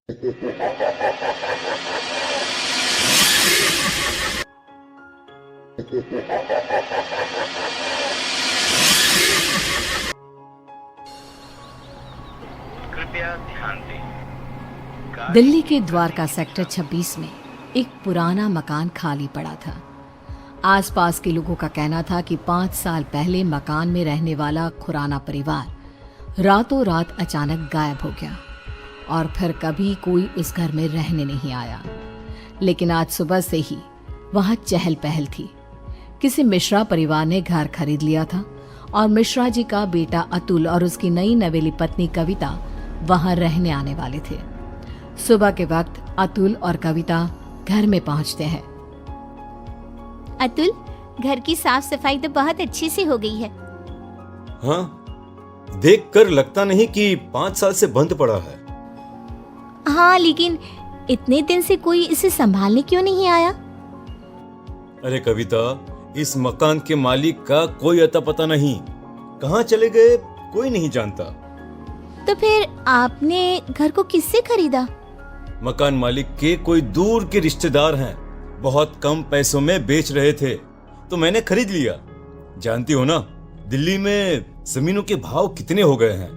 कृपया ध्यान दें। दिल्ली के द्वारका सेक्टर 26 में एक पुराना मकान खाली पड़ा था। आसपास के लोगों का कहना था कि 5 साल पहले मकान में रहने वाला खुराना परिवार रातों रात अचानक गायब हो गया और फिर कभी कोई उस घर में रहने नहीं आया। लेकिन आज सुबह से ही वहां चहल पहल थी। किसी मिश्रा परिवार ने घर खरीद लिया था और मिश्रा जी का बेटा अतुल और उसकी नई नवेली पत्नी कविता वहां रहने आने वाले थे। सुबह के वक्त अतुल और कविता घर में पहुंचते हैं। अतुल, घर की साफ सफाई तो बहुत अच्छी से हो गई है। हाँ, देखकर लगता नहीं कि 5 साल से बंद पड़ा है। हाँ, लेकिन इतने दिन से कोई इसे संभालने क्यों नहीं आया? अरे कविता, इस मकान के मालिक का कोई अता पता नहीं, कहाँ चले गए कोई नहीं जानता। तो फिर आपने घर को किससे खरीदा? मकान मालिक के कोई दूर के रिश्तेदार हैं, बहुत कम पैसों में बेच रहे थे तो मैंने खरीद लिया। जानती हो ना, दिल्ली में जमीनों के भाव कितने हो गए हैं।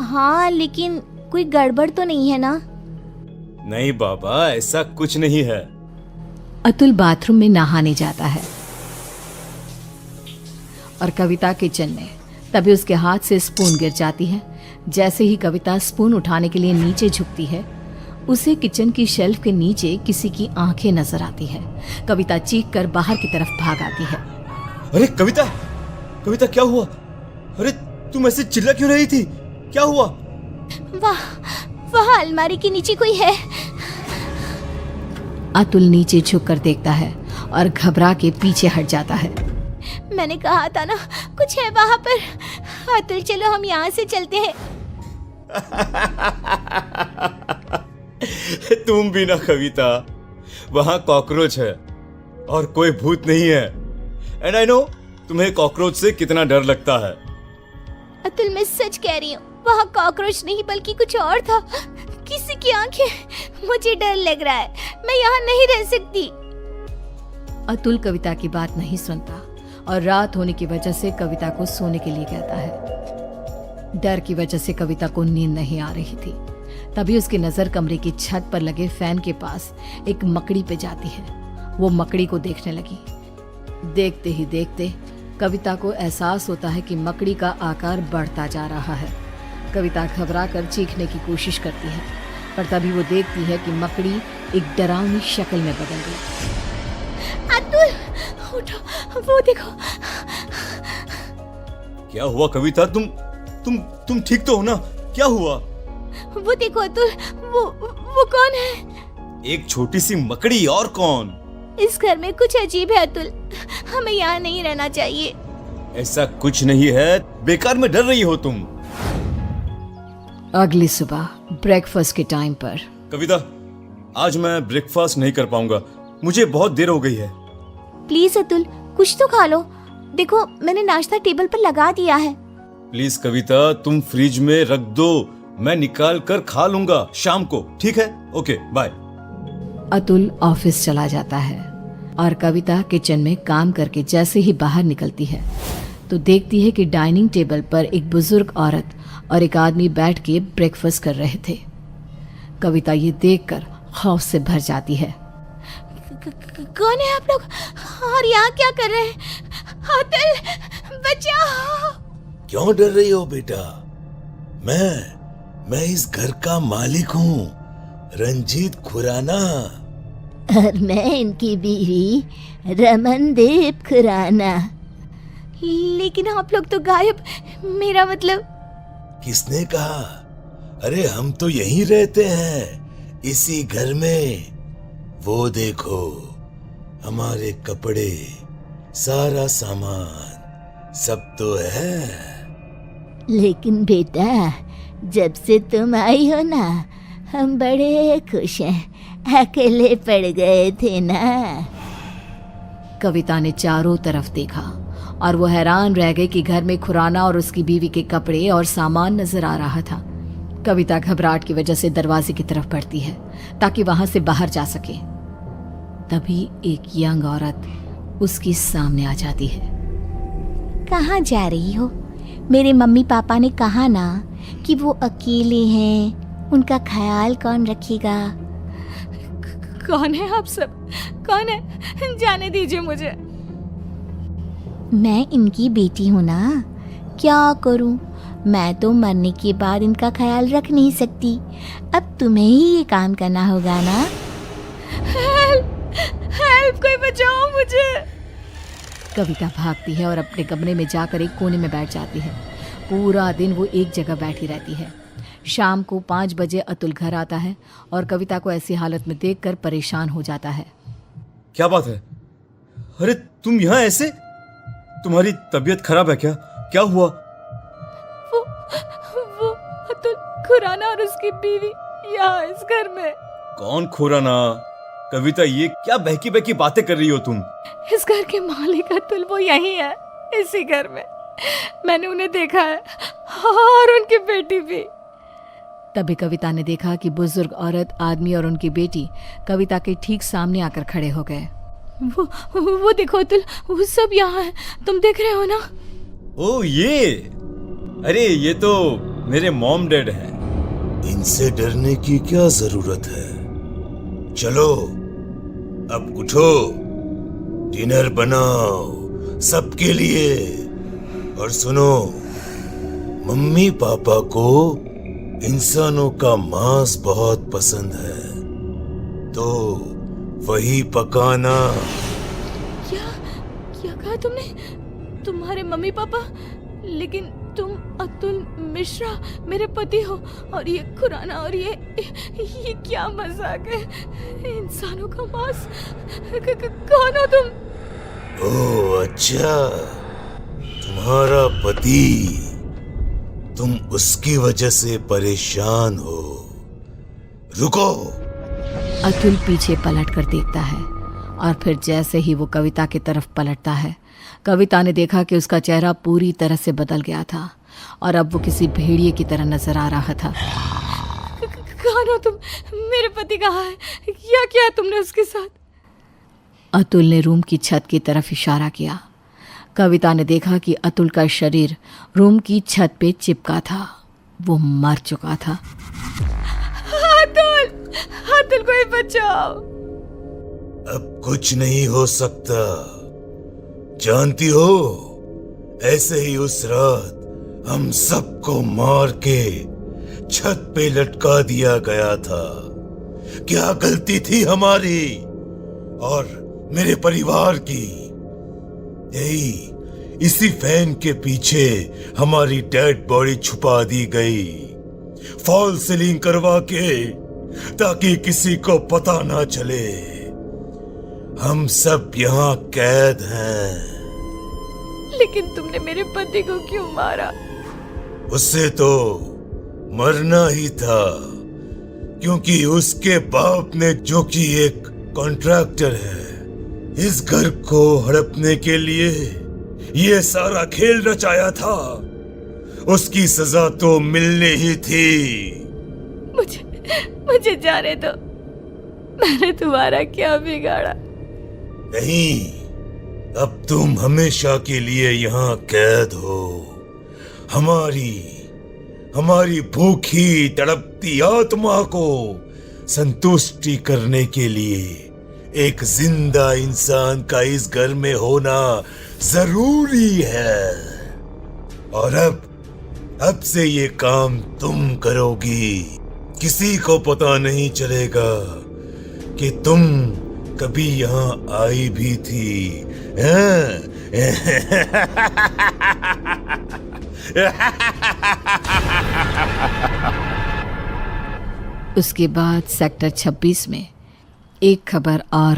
हाँ, लेकिन कोई गड़बड़ तो नहीं है ना? नहीं बाबा, ऐसा कुछ नहीं है। अतुल बाथरूम में नहाने जाता है और कविता किचन में। तभी उसके हाथ से स्पून गिर जाती है। जैसे ही कविता स्पून उठाने के लिए नीचे झुकती है, उसे किचन की शेल्फ के नीचे किसी की आंखें नजर आती है। कविता चीख कर बाहर की तरफ भाग आती है। अरे कविता, कविता क्या हुआ? अरे तुम ऐसे चिल्ला क्यों रही थी? क्या हुआ? वहाँ अलमारी के नीचे कोई है। अतुल नीचे झुककर देखता है और घबरा के पीछे हट जाता है। मैंने कहा था ना, कुछ है वहाँ पर। अतुल, चलो हम यहाँ से चलते हैं। तुम भी ना कविता, वहां कॉकरोच है और कोई भूत नहीं है। एंड आई नो तुम्हें कॉकरोच से कितना डर लगता है। अतुल, मैं सच कह रही हूँ, वहाँ कॉकरोच नहीं बल्कि कुछ और था। किसी की आंखें। मुझे डर लग रहा है, मैं यहाँ नहीं रह सकती। अतुल कविता की बात नहीं सुनता और रात होने की वजह से कविता को सोने के लिए कहता है। डर की वजह से कविता को नींद नहीं आ रही थी। तभी उसकी नजर कमरे की छत पर लगे फैन के पास एक मकड़ी पे जाती है। वो मकड़ी को देखने लगी। देखते ही देखते कविता को एहसास होता है कि मकड़ी का आकार बढ़ता जा रहा है। कविता घबरा कर चीखने की कोशिश करती है, पर तभी वो देखती है कि मकड़ी एक डरावनी शक्ल में बदल गई। अतुल, उठो, वो देखो। क्या हुआ कविता? तुम ठीक तो हो ना? क्या हुआ? वो देखो अतुल, वो कौन है? एक छोटी सी मकड़ी, और कौन? इस घर में कुछ अजीब है अतुल, हमें यहाँ नहीं रहना चाहिए। ऐसा कुछ नहीं है, बेकार में डर रही हो तुम। अगली सुबह ब्रेकफास्ट के टाइम पर। कविता, आज मैं ब्रेकफास्ट नहीं कर पाऊंगा, मुझे बहुत देर हो गई है। प्लीज अतुल, कुछ तो खा लो। देखो, मैंने नाश्ता टेबल पर लगा दिया है। प्लीज कविता, तुम फ्रिज में रख दो, मैं निकाल कर खा लूंगा शाम को, ठीक है? Okay, bye. अतुल ऑफिस चला जाता है और कविता किचन में काम करके जैसे ही बाहर निकलती है तो देखती है कि डाइनिंग टेबल पर एक बुजुर्ग औरत और एक आदमी बैठ के ब्रेकफास्ट कर रहे थे। कविता ये देखकर खौफ से भर जाती है। कौन है आप लोग और यहाँ क्या कर रहे हैं? अतुल, बचाओ। क्यों डर रही हो बेटा? मैं इस घर का मालिक हूँ, रंजीत खुराना। और मैं इनकी बीवी रमनदीप खुराना। लेकिन आप लोग तो गायब। मेरा मतलब। किसने कहा? अरे हम तो यहीं रहते हैं, इसी घर में। वो देखो, हमारे कपड़े, सारा सामान सब तो है। लेकिन बेटा, जब से तुम आई हो ना, हम बड़े खुश हैं। अकेले पड़ गए थे ना। कविता ने चारों तरफ देखा और वो हैरान रह गई कि घर में खुराना और उसकी बीवी के कपड़े और सामान नजर आ रहा था, कविता घबराहट की वजह से दरवाजे की तरफ बढ़ती है ताकि वहां से बाहर जा सके। तभी एक यंग औरत उसके सामने आ जाती है। कहाँ जा रही हो? मेरे मम्मी पापा ने कहा ना कि वो अकेले हैं, उनका ख्याल कौन रखेगा? कौन है आप सब? कौन है? जाने दीजिए मुझे। मैं इनकी बेटी हूँ ना, क्या करूँ? मैं तो मरने के बाद इनका ख्याल रख नहीं सकती। अब तुम्हें ही ये काम करना होगा ना। हेल्प, कोई बचाओ मुझे। कविता भागती है और अपने कमरे में जाकर एक कोने में बैठ जाती है। पूरा दिन वो एक जगह बैठी रहती है। शाम को 5 बजे अतुल घर आता है और कविता को ऐसी हालत में देखकर परेशान हो जाता है। क्या बात है? अरे तुम यहाँ ऐसे? तुम्हारी तबीयत खराब है क्या? क्या हुआ? वो अतुल खुराना और उसकी बीवी यहाँ इस घर में। कौन खुराना? कविता, ये क्या बहकी बहकी बातें कर रही हो तुम? इस घर के मालिक अतुल वो यही है, इसी घर में। मैंने उन्हें देखा है और उनकी बेटी भी। तभी कविता ने देखा कि बुजुर्ग औरत, आदमी और उनकी बेटी कविता के ठीक सामने आकर खड़े हो गए। वो देखो अतुल, वो सब यहाँ है, तुम देख रहे हो ना? ओ ये, अरे ये तो मेरे मॉम डैड हैं। इनसे डरने की क्या जरूरत है? चलो अब उठो, डिनर बनाओ सबके लिए। और सुनो, मम्मी पापा को इंसानों का मांस बहुत पसंद है, तो वही पकाना। क्या कहा तुमने? तुम्हारे मम्मी पापा? लेकिन तुम अतुल मिश्रा मेरे पति हो, और ये खुराना, और ये क्या मजाक है? इंसानों का मांस? कौन हो तुम? ओह अच्छा, तुम्हारा पति। तुम उसकी वजह से परेशान हो। रुको। अतुल पीछे पलट कर देखता है और फिर जैसे ही वो कविता की तरफ पलटता है, कविता ने देखा कि उसका चेहरा पूरी तरह से बदल गया था और अब वो किसी भेड़िए की तरह नजर आ रहा था। कौन हो तुम? मेरे पति कहाँ है? क्या किया तुमने उसके साथ? अतुल ने रूम की छत की तरफ इशारा किया। कविता ने देखा कि अतुल का शरीर रूम की छत पे चिपका था। वो मर चुका था। अतुल कोई बचाओ। अब कुछ नहीं हो सकता। जानती हो, ऐसे ही उस रात हम सबको मार के छत पे लटका दिया गया था। क्या गलती थी हमारी और मेरे परिवार की? यही इसी फैन के पीछे हमारी डेड बॉडी छुपा दी गई, फॉल सीलिंग करवा के, ताकि किसी को पता ना चले। हम सब यहाँ कैद हैं। लेकिन तुमने मेरे पति को क्यों मारा? उससे तो मरना ही था, क्योंकि उसके बाप ने, जो कि एक कॉन्ट्रैक्टर है, इस घर को हड़पने के लिए ये सारा खेल रचाया था। उसकी सजा तो मिलनी ही थी। मुझे जाने दो। मैंने तुम्हारा क्या बिगाड़ा? नहीं, अब तुम हमेशा के लिए यहाँ कैद हो। हमारी भूखी तड़पती आत्मा को संतुष्टि करने के लिए एक जिंदा इंसान का इस घर में होना जरूरी है। और अब से ये काम तुम करोगी। किसी को पता नहीं चलेगा कि तुम कभी यहाँ आई भी थी। उसके बाद सेक्टर 26 में एक खबर और